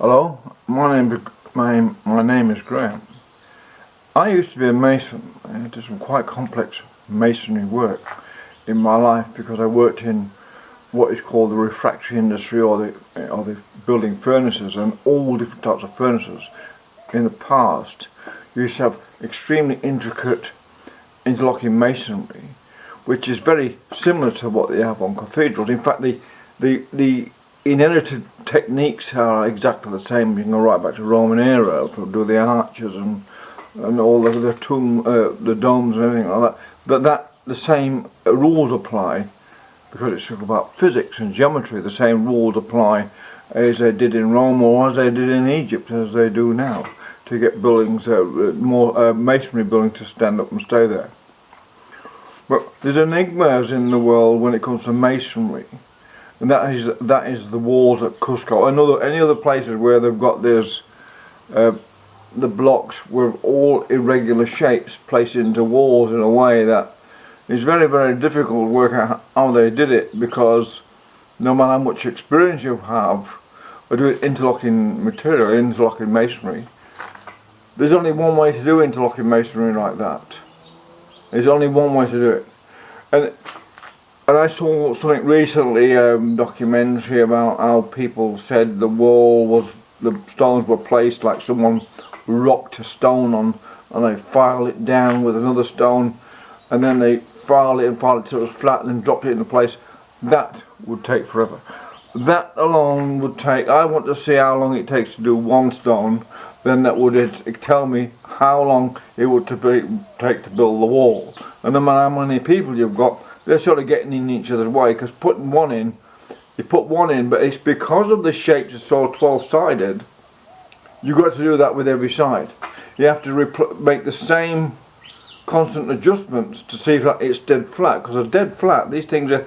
Hello, my name is Graham. I used to be a mason. I did some quite complex masonry work in my life because I worked in what is called the refractory industry, or the building furnaces, and all different types of furnaces. In the past, you used to have extremely intricate interlocking masonry, which is very similar to what they have on cathedrals. In fact, the inherited techniques are exactly the same. You can go right back to Roman era to do the arches and all the tomb, the domes and everything like that. But the same rules apply, because it's about physics and geometry. The same rules apply as they did in Rome, or as they did in Egypt, as they do now, to get buildings, more masonry buildings, to stand up and stay there. But there's enigmas in the world when it comes to masonry. And that is the walls at Cusco and any other places where they've got this, the blocks with all irregular shapes placed into walls in a way that is very, very difficult to work out how they did it, because no matter how much experience you have with interlocking material, interlocking masonry, there's only one way to do interlocking masonry like that. There's only one way to do it. And I saw something recently, documentary, about how people said the stones were placed like someone rocked a stone on, and they filed it down with another stone, and then they filed it till it was flat, and then dropped it into place. That would take forever. That alone would take, I want to see how long it takes to do one stone, then that would tell me how long it would take to build the wall. And no matter how many people you've got, they're sort of getting in each other's way, because putting one in, you put one in, but it's because of the shapes, it's all 12-sided, you've got to do that with every side. You have to make the same constant adjustments to see if it's dead flat, because a dead flat, these things are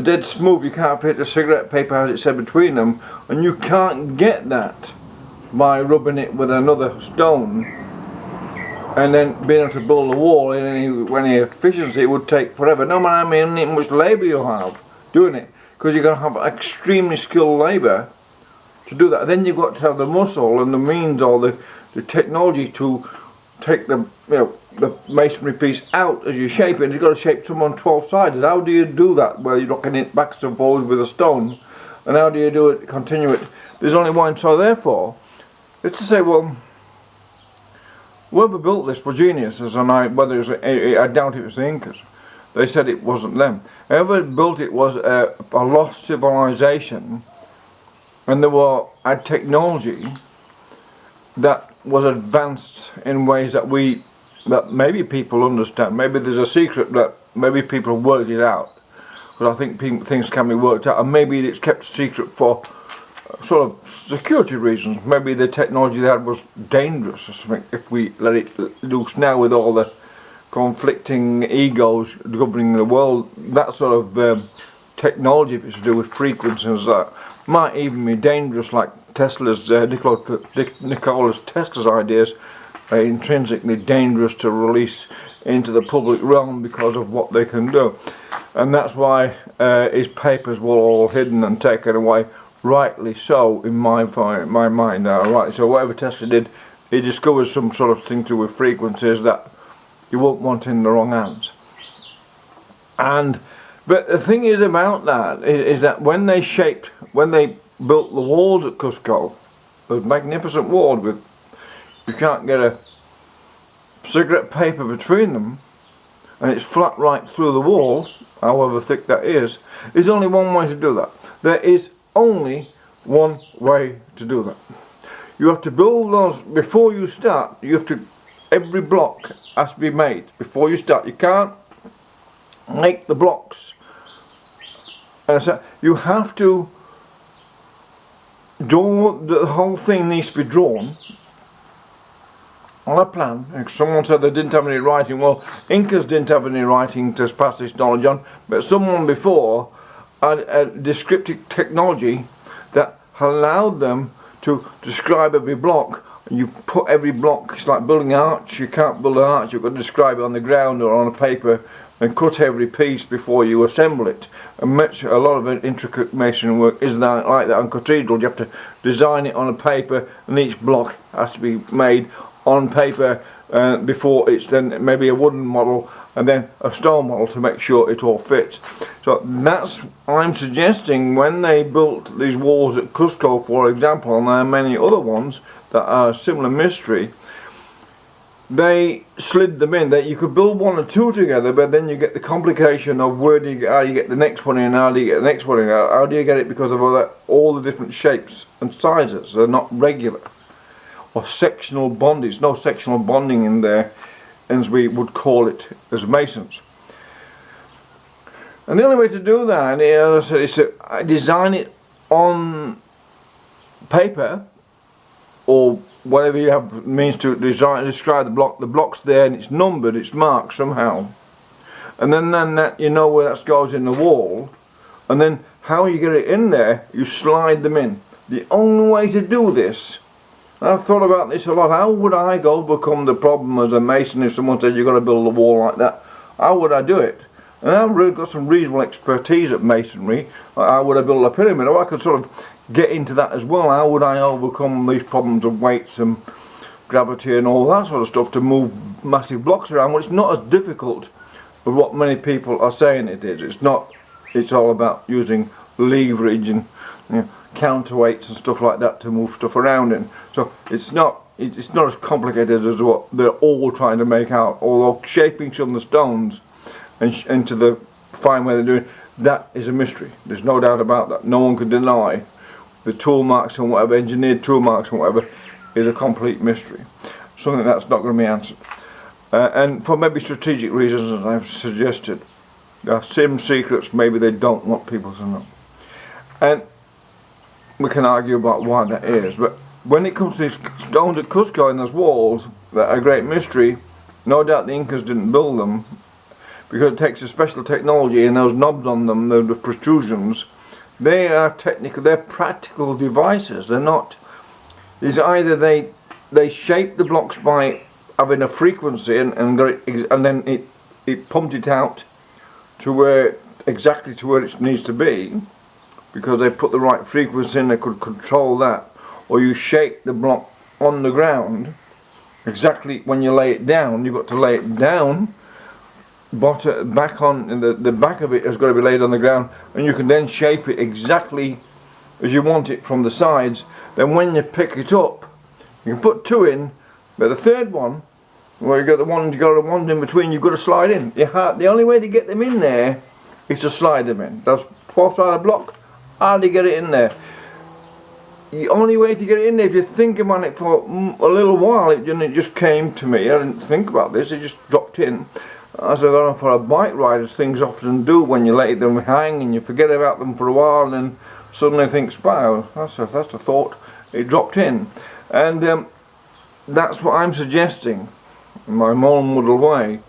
dead smooth. You can't fit a cigarette paper, as it said, between them, and you can't get that by rubbing it with another stone and then being able to build a wall in any efficiency. It would take forever, no matter how much labour you have doing it, because you're going to have extremely skilled labour to do that. Then you've got to have the muscle and the means, or the technology to take the masonry piece out as you shape it. You've got to shape someone 12-sided. How do you do that where you're knocking it back and forwards with a stone? And how do you do it, continue it? There's only one. So therefore, it's to say, well, whoever built this were geniuses, and I doubt it was the Incas. They said it wasn't them. Whoever built it was a lost civilization, and they had technology that was advanced in ways that maybe people understand. Maybe there's a secret that maybe people have worked it out, because I think things can be worked out, and maybe it's kept secret for sort of security reasons. Maybe the technology they had was dangerous or something. If we let it loose now, with all the conflicting egos governing the world, that sort of technology, if it's to do with frequencies, that might even be dangerous, like Tesla's Nikola Tesla's ideas are intrinsically dangerous to release into the public realm because of what they can do. And that's why his papers were all hidden and taken away. Rightly so, in my mind. Right. So whatever Tesla did, he discovered some sort of thing to do with frequencies that you won't want in the wrong hands. But the thing is about that is that when they built the walls at Cusco, those magnificent walls with, you can't get a cigarette paper between them, and it's flat right through the wall, however thick that is, there's only one way to do that. There is only one way to do that. You have to build those before you start. Every block has to be made before you start. You can't make the blocks. And so you have to draw, the whole thing needs to be drawn on a plan. And someone said they didn't have any writing. Well, Incas didn't have any writing to pass this knowledge on, but someone before had a descriptive technology that allowed them to describe every block. And you put every block, it's like building an arch. You can't build an arch, you've got to describe it on the ground or on a paper and cut every piece before you assemble it. And a lot of intricate masonry work is like that. On cathedrals, you have to design it on a paper, and each block has to be made on paper before it's then maybe a wooden model and then a stone model to make sure it all fits. So that's, I'm suggesting, when they built these walls at Cusco, for example, and there are many other ones that are similar mystery, they slid them in. That you could build one or two together, but then you get the complication of how do you get the next one in, how do you get the next one in, how do you get it, because of all the different shapes and sizes. They're not regular. Or sectional bondage, no sectional bonding in there, as we would call it as masons. And the only way to do that, as I said, is to design it on paper, or whatever you have means to describe the block. The block's there and it's numbered, it's marked somehow, and then that you know where that goes in the wall, and then how you get it in there, you slide them in. The only way to do this, I've thought about this a lot, how would I go overcome the problem as a mason if someone said you've got to build a wall like that? How would I do it? And I've really got some reasonable expertise at masonry. Like, how would I build a pyramid? Or I could sort of get into that as well. How would I overcome these problems of weights and gravity and all that sort of stuff to move massive blocks around? Well, it's not as difficult as what many people are saying it is. It's not. It's all about using leverage and, you know, counterweights and stuff like that to move stuff around in. So it's not as complicated as what they're all trying to make out. Although shaping some of the stones and to find where they're doing, that is a mystery. There's no doubt about that. No one can deny the tool marks and whatever, engineered tool marks and whatever, is a complete mystery. Something that's not going to be answered. And for maybe strategic reasons, as I've suggested, there are some secrets maybe they don't want people to know. And we can argue about why that is. But when it comes to these stones at Cusco and those walls that are a great mystery, no doubt the Incas didn't build them, because it takes a special technology, and those knobs on them, the protrusions, they are technical, they're practical devices. They're not, it's either they shape the blocks by having a frequency and then it pumped it out to exactly to where it needs to be, because they put the right frequency in, they could control that. Or you shape the block on the ground exactly when you lay it down. You've got to lay it down, back on the back of it has got to be laid on the ground, and you can then shape it exactly as you want it from the sides. Then when you pick it up, you can put two in, but the third one, where you got the ones in between, you've got to slide in. The only way to get them in there is to slide them in. That's 12-sided block. How do you get it in there? The only way to get it in there, if you think about it for a little while, it just came to me. I didn't think about this, it just dropped in. As I got on for a bike ride, as things often do when you let them hang and you forget about them for a while, and then suddenly think, wow, that's a thought, it dropped in. And that's what I'm suggesting, in my own little way.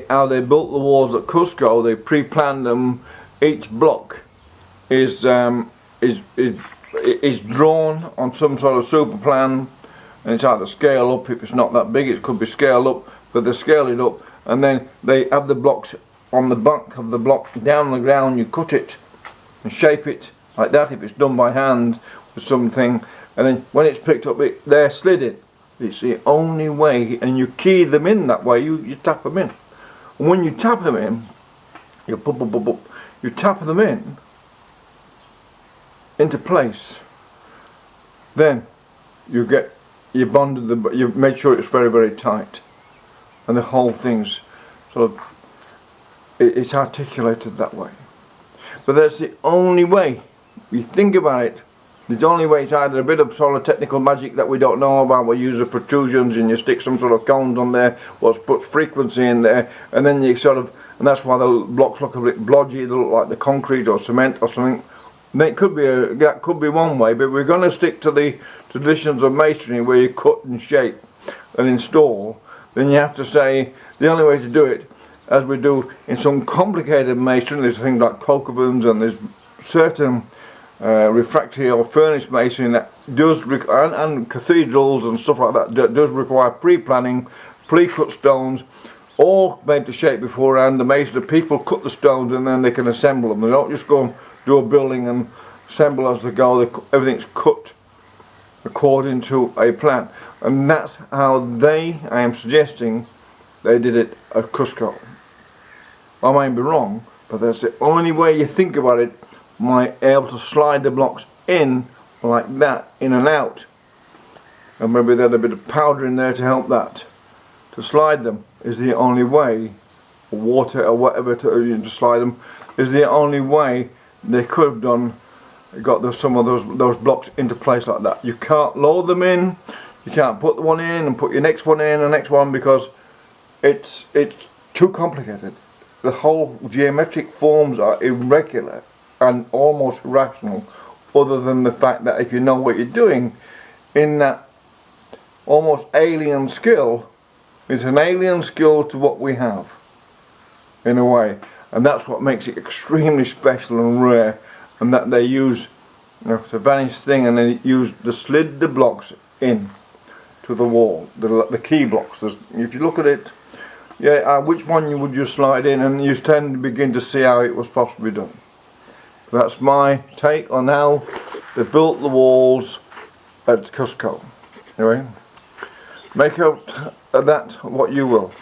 How they built the walls at Cusco, they pre-planned them. Each block is drawn on some sort of super plan, and it's either scale up. If it's not that big, it could be scaled up, but they scale it up, and then they have the blocks on the back of the block down on the ground. You cut it and shape it like that if it's done by hand with something, and then when it's picked up, they're slid in. It's the only way, and you key them in that way. You tap them in, and when you tap them in, you tap them in into place. Then you bonded you've made sure it's very, very tight, and the whole thing's sort of it's articulated that way. But that's the only way. You think about it, the only way. It's either a bit of sort of technical magic that we don't know about, where you use the protrusions and you stick some sort of cones on there, or put frequency in there, and then you sort of, and that's why the blocks look a bit blodgy. They look like the concrete or cement or something. That could be one way, but we're going to stick to the traditions of masonry, where you cut and shape and install. Then you have to say the only way to do it, as we do in some complicated masonry, there's things like coke ovens, and there's certain refractory or furnace masonry that does and cathedrals and stuff like that does require pre-planning, pre-cut stones, all made to shape beforehand. The people cut the stones and then they can assemble them. They don't just go and do a building and assemble as they go. Everything's cut according to a plan, and that's how I am suggesting they did it at Cusco. I may be wrong, but that's the only way you think about it. Might be able to slide the blocks in like that, in and out, and maybe they had a bit of powder in there to help that. To slide them is the only way, or water or whatever to slide them, is the only way they could have done. Got some of those blocks into place like that. You can't load them in. You can't put the one in and put your next one in and next one, because it's too complicated. The whole geometric forms are irregular and almost irrational, other than the fact that if you know what you're doing, in that almost alien skill, it's an alien skill to what we have, in a way, and that's what makes it extremely special and rare. And that they use, it's a vanished thing, and they slid the blocks in to the wall, the key blocks. If you look at it, yeah, which one would you slide in, and you tend to begin to see how it was possibly done. That's my take on how they built the walls at Cusco. Anyway, make of that what you will.